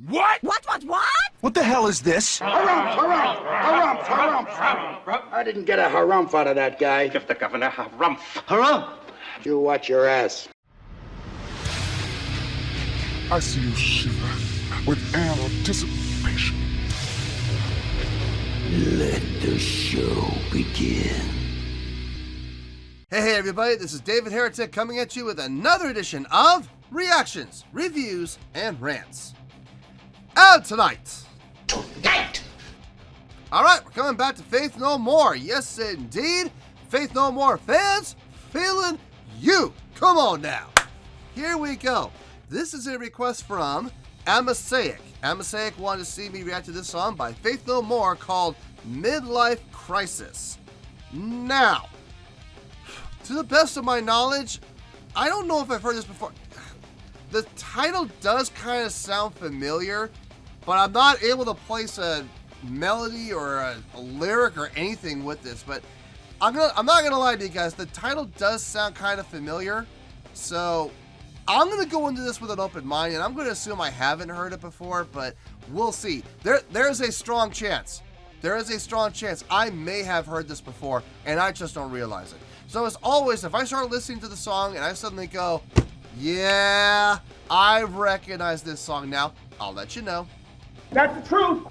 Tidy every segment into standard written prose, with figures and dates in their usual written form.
What? What? What the hell is this? Harumph. I didn't get a harumph out of that guy. Give the governor harumph. Harumph! You watch your ass. I see you shiver with anticipation. Let the show begin. Hey everybody, this is David Heretic coming at you with another edition of Reactions, Reviews, and Rants. And tonight. Alright, we're coming back to Faith No More. Yes indeed, Faith No More fans, feeling you. Come on now. Here we go. This is a request from Amasaic. Amasaic wanted to see me react to this song by Faith No More called Midlife Crisis. Now, to the best of my knowledge, I don't know if I've heard this before. The title does kind of sound familiar, but I'm not able to place a melody or a lyric or anything with this. But I'm not gonna lie to you guys, the title does sound kind of familiar. So I'm gonna go into this with an open mind, and I'm gonna assume I haven't heard it before, but we'll see. There's a strong chance. There is a strong chance I may have heard this before, and I just don't realize it. So as always, if I start listening to the song and I suddenly go, yeah, I recognize this song now, I'll let you know. That's the truth.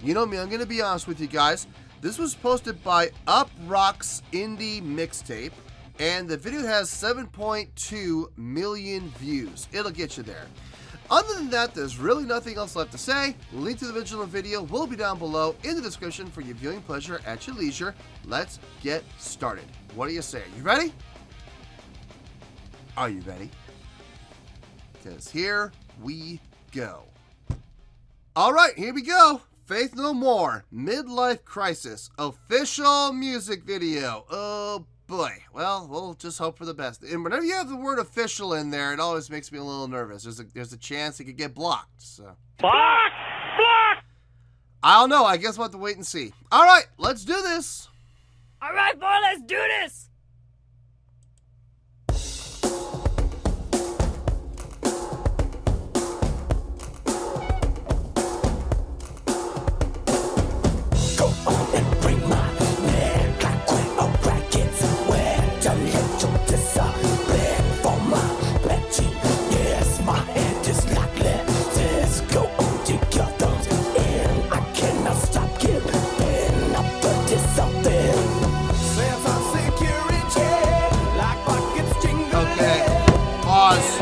You know me, I'm going to be honest with you guys. This was posted by Uproxx Indie Mixtape, and the video has 7.2 million views. It'll get you there. Other than that, there's really nothing else left to say. Link to the original video will be down below in the description for your viewing pleasure at your leisure. Let's get started. What do you say? You ready? Are you ready? Because here we go. All right, here we go. Faith No More, Midlife Crisis, official music video. Oh boy. Well, we'll just hope for the best. And whenever you have the word official in there, it always makes me a little nervous. There's a chance it could get blocked. So. Block! I don't know. I guess we'll have to wait and see. All right, let's do this. All right, boy, let's do this. Go on and bring my man like when a brackets where to let your disappear for my petty. Yes, my head is like lettuce. Go on, dig your thumbs in. I cannot stop giving up for this something. Sense of security, like pockets jingling. Okay, pause.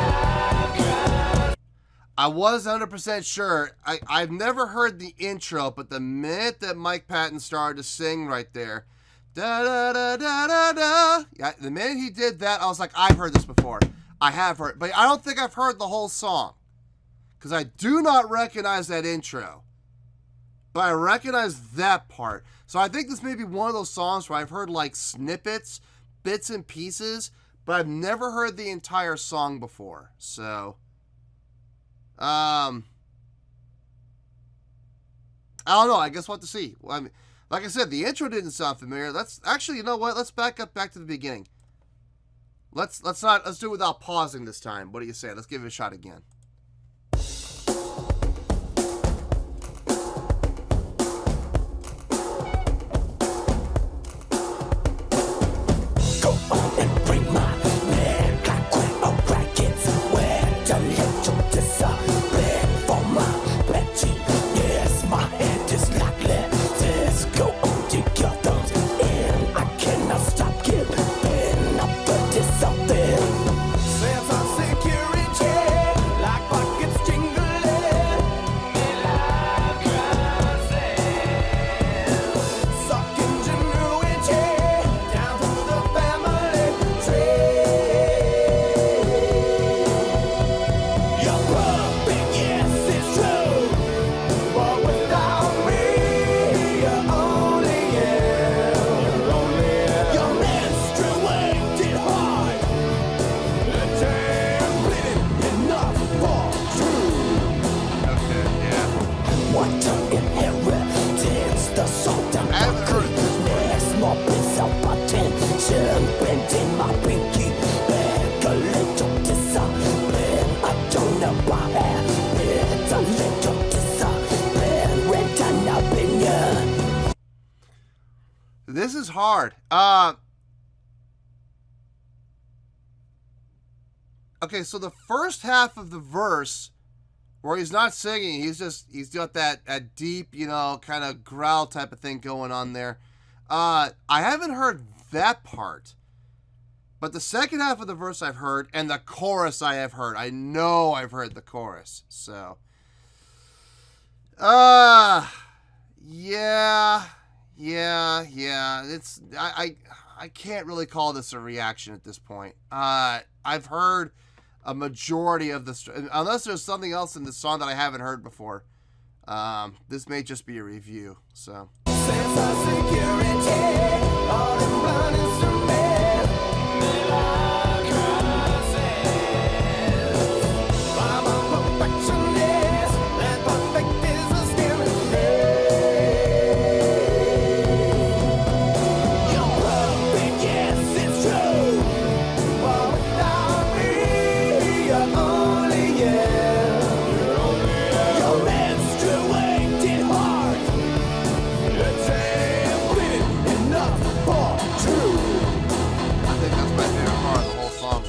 I was 100% sure. I've never heard the intro, but the minute that Mike Patton started to sing right there, da da da da da da, yeah, the minute he did that, I was like, I've heard this before. I have heard, but I don't think I've heard the whole song, because I do not recognize that intro, but I recognize that part. So I think this may be one of those songs where I've heard like snippets, bits and pieces, but I've never heard the entire song before. So I don't know. I guess we'll have to see. Well, I mean, like I said, the intro didn't sound familiar. Let's actually, you know what? Let's back to the beginning. Let's do it without pausing this time. What do you say? Let's give it a shot again. Go on and bring my man like when a brackets where to let your disappear for my petty. Yes, my head is like lettuce. Go on, dig your thumbs in. I cannot stop giving up for this something. Sense of security, like This is hard. Okay, so the first half of the verse, where he's not singing, he's got that deep, you know, kind of growl type of thing going on there. I haven't heard that part, but the second half of the verse I've heard, and the chorus I have heard. I know I've heard the chorus. So, yeah. It's I can't really call this a reaction at this point. I've heard a majority of the, unless there's something else in the song that I haven't heard before. This may just be a review. So.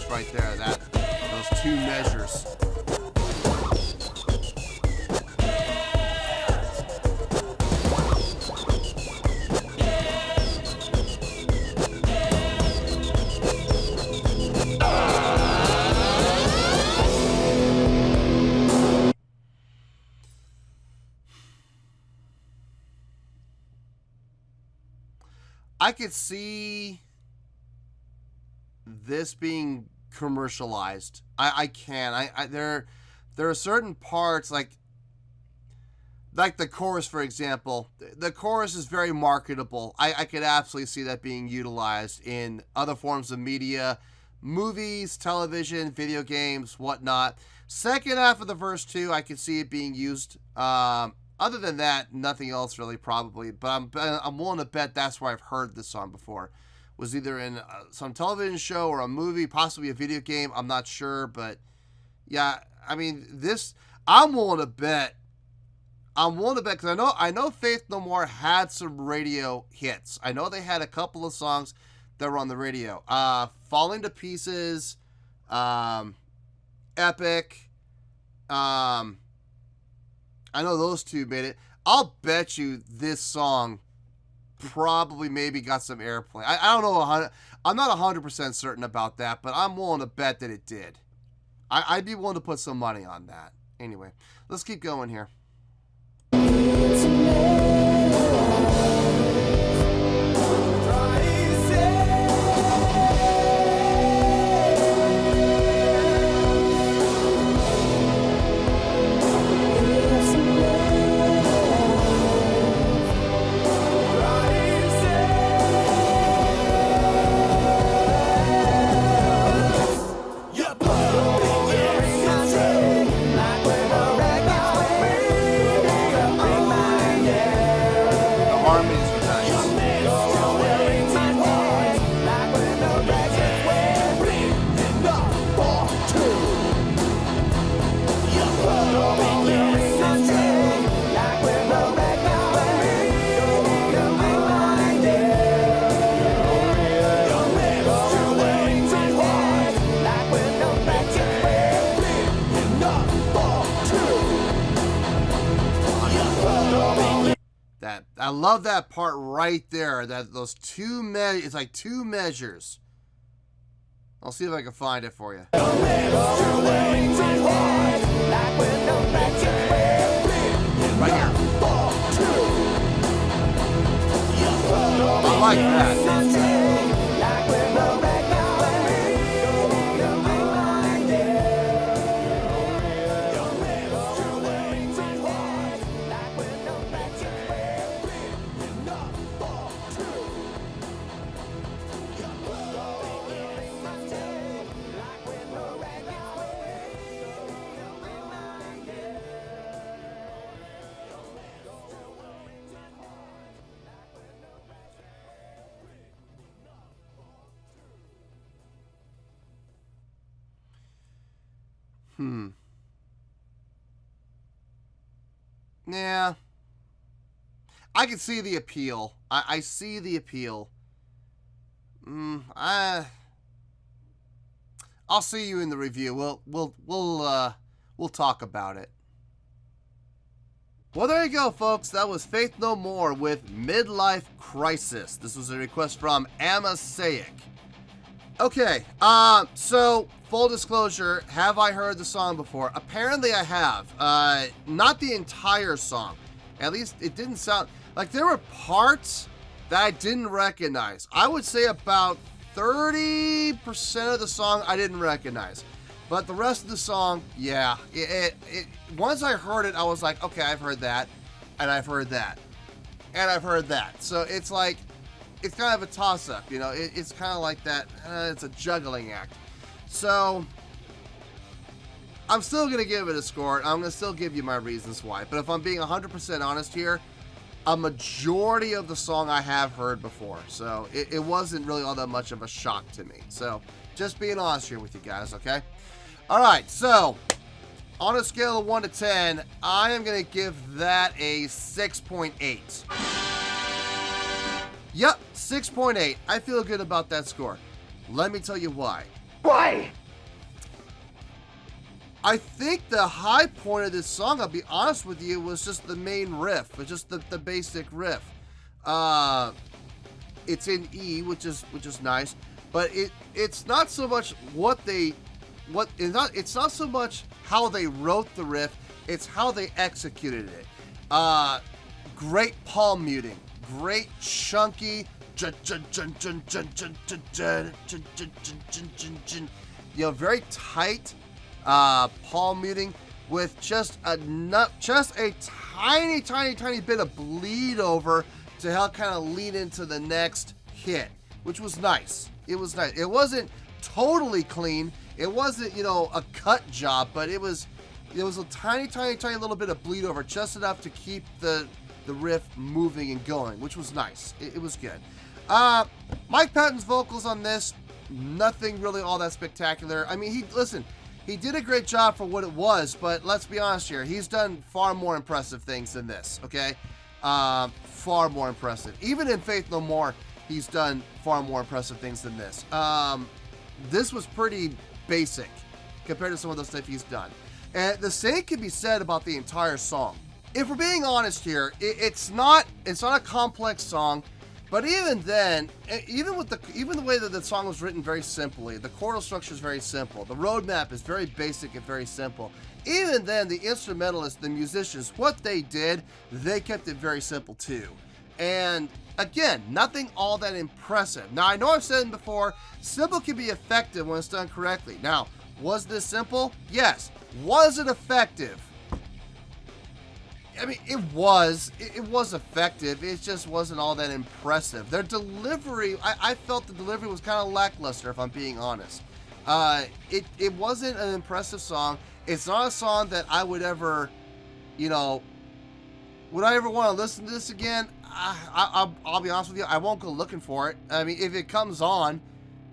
Right there, those two measures. I could see this being commercialized. I can. There are certain parts like the chorus, for example. The chorus is very marketable. I could absolutely see that being utilized in other forms of media, movies, television, video games, whatnot. Second half of the verse too, I could see it being used. Other than that, nothing else really, probably. But I'm willing to bet that's where I've heard this song before. Was either in some television show or a movie, possibly a video game. I'm not sure, but yeah, I mean, this, I'm willing to bet because I know Faith No More had some radio hits. I know they had a couple of songs that were on the radio. Falling to Pieces, Epic. I know those two made it. I'll bet you this song probably maybe got some airplay. I don't know. I'm not 100% certain about that, but I'm willing to bet that it did. I'd be willing to put some money on that. Anyway, let's keep going here. I love that part right there. That those two it's like two measures. I'll see if I can find it for you. Right here. I like that. Yeah. I can see the appeal. I see the appeal. I'll see you in the review. We'll talk about it. Well, there you go, folks. That was Faith No More with Midlife Crisis. This was a request from Amasaic. Okay, so full disclosure, have I heard the song before? Apparently I have. Not the entire song. At least it didn't sound like there were parts that I didn't recognize. I would say about 30% of the song I didn't recognize. But the rest of the song, yeah. Once I heard it, I was like, okay, I've heard that, and I've heard that, and I've heard that. So it's like, it's kind of a toss-up, you know. It's kind of like that. It's a juggling act. So I'm still going to give it a score. I'm going to still give you my reasons why. But if I'm being 100% honest here, a majority of the song I have heard before. So it wasn't really all that much of a shock to me. So just being honest here with you guys, okay? All right, so on a scale of 1 to 10, I am going to give that a 6.8. Yep, 6.8. I feel good about that score. Let me tell you why. Why? I think the high point of this song, I'll be honest with you, was just the main riff. It's just the basic riff. It's in E, which is nice, but it's not so much it's not so much how they wrote the riff, it's how they executed it. Great palm muting. Great chunky, very tight palm muting with just a tiny bit of bleed over to help kind of lead into the next hit, which was nice. It was nice. It wasn't totally clean. It wasn't, a cut job, but it was a tiny little bit of bleed over, just enough to keep the riff moving and going, which was nice. It was good. Mike Patton's vocals on this, nothing really all that spectacular. I mean, he did a great job for what it was, but let's be honest here. He's done far more impressive things than this, okay? Far more impressive. Even in Faith No More, he's done far more impressive things than this. This was pretty basic compared to some of the stuff he's done. And the same can be said about the entire song. If we're being honest here, it's not a complex song, but even then, even the way that the song was written very simply, the chordal structure is very simple, the roadmap is very basic and very simple. Even then, the instrumentalists, the musicians, what they did, they kept it very simple too. And again, nothing all that impressive. Now, I know I've said it before, simple can be effective when it's done correctly. Now, was this simple? Yes. Was it effective? I mean, it was effective. It just wasn't all that impressive. Their delivery, I felt the delivery was kind of lackluster, if I'm being honest. It wasn't an impressive song. It's not a song that I would ever, would I ever want to listen to this again? I'll be honest with you, I won't go looking for it. I mean, if it comes on,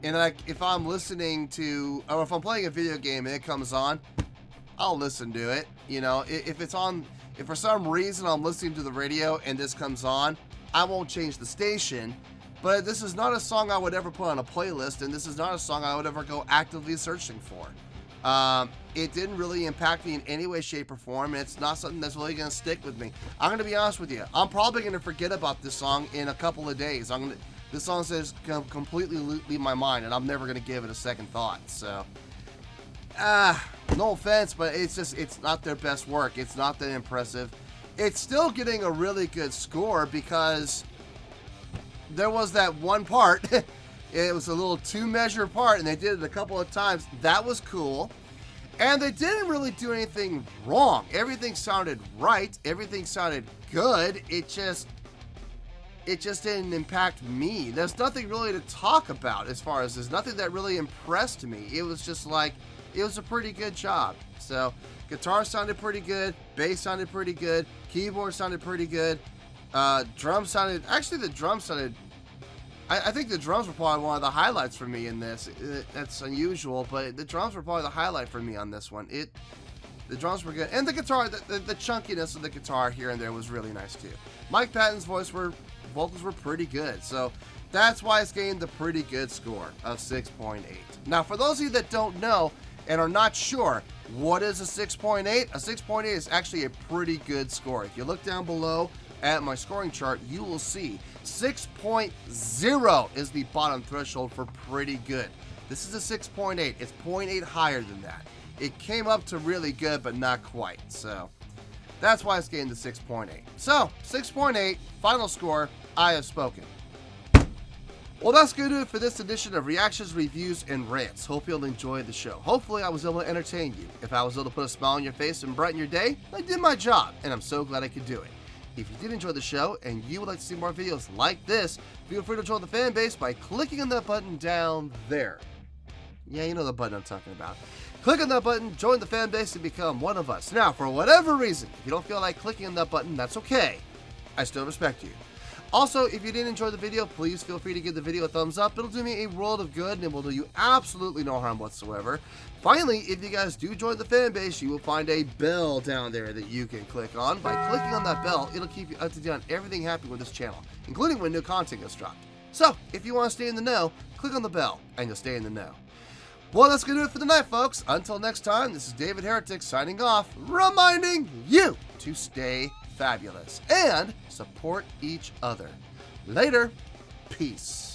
and if I'm listening to, or if I'm playing a video game and it comes on, I'll listen to it. If it's on, if for some reason I'm listening to the radio and this comes on, I won't change the station. But this is not a song I would ever put on a playlist, and this is not a song I would ever go actively searching for. It didn't really impact me in any way, shape, or form, and it's not something that's really going to stick with me. I'm going to be honest with you. I'm probably going to forget about this song in a couple of days. This song says completely leave my mind, and I'm never going to give it a second thought. So, no offense, but it's not their best work. It's not that impressive. It's still getting a really good score because there was that one part. It was a little 2-measure part, and they did it a couple of times. That was cool. And they didn't really do anything wrong. Everything sounded right. Everything sounded good. It just didn't impact me. There's nothing really to talk about as far as there's nothing that really impressed me. It was just like, it was a pretty good job. So, guitar sounded pretty good. Bass sounded pretty good. Keyboard sounded pretty good. Drums sounded, actually the drums sounded, I think the drums were probably one of the highlights for me in this. That's unusual, but the drums were probably the highlight for me on this one. The drums were good. And the guitar, the chunkiness of the guitar here and there was really nice too. Mike Patton's vocals were pretty good. So that's why it's gained the pretty good score of 6.8. Now, for those of you that don't know and are not sure, what is a 6.8? A 6.8 is actually a pretty good score. If you look down below at my scoring chart, you will see 6.0 is the bottom threshold for pretty good. This is a 6.8. It's 0.8 higher than that. It came up to really good, but not quite. So that's why it's gained the 6.8. So 6.8, final score, I have spoken. Well, that's going to do it for this edition of Reactions, Reviews, and Rants. Hope you'll enjoy the show. Hopefully, I was able to entertain you. If I was able to put a smile on your face and brighten your day, I did my job, and I'm so glad I could do it. If you did enjoy the show and you would like to see more videos like this, feel free to join the fan base by clicking on that button down there. Yeah, you know the button I'm talking about. Click on that button, join the fan base, and become one of us. Now, for whatever reason, if you don't feel like clicking on that button, that's okay. I still respect you. Also, if you did enjoy the video, please feel free to give the video a thumbs up. It'll do me a world of good and it will do you absolutely no harm whatsoever. Finally, if you guys do join the fan base, you will find a bell down there that you can click on. By clicking on that bell, it'll keep you up to date on everything happening with this channel, including when new content gets dropped. So, if you want to stay in the know, click on the bell and you'll stay in the know. Well, that's going to do it for tonight, folks. Until next time, this is David Heretic signing off, reminding you to stay fabulous and support each other. Later. Peace.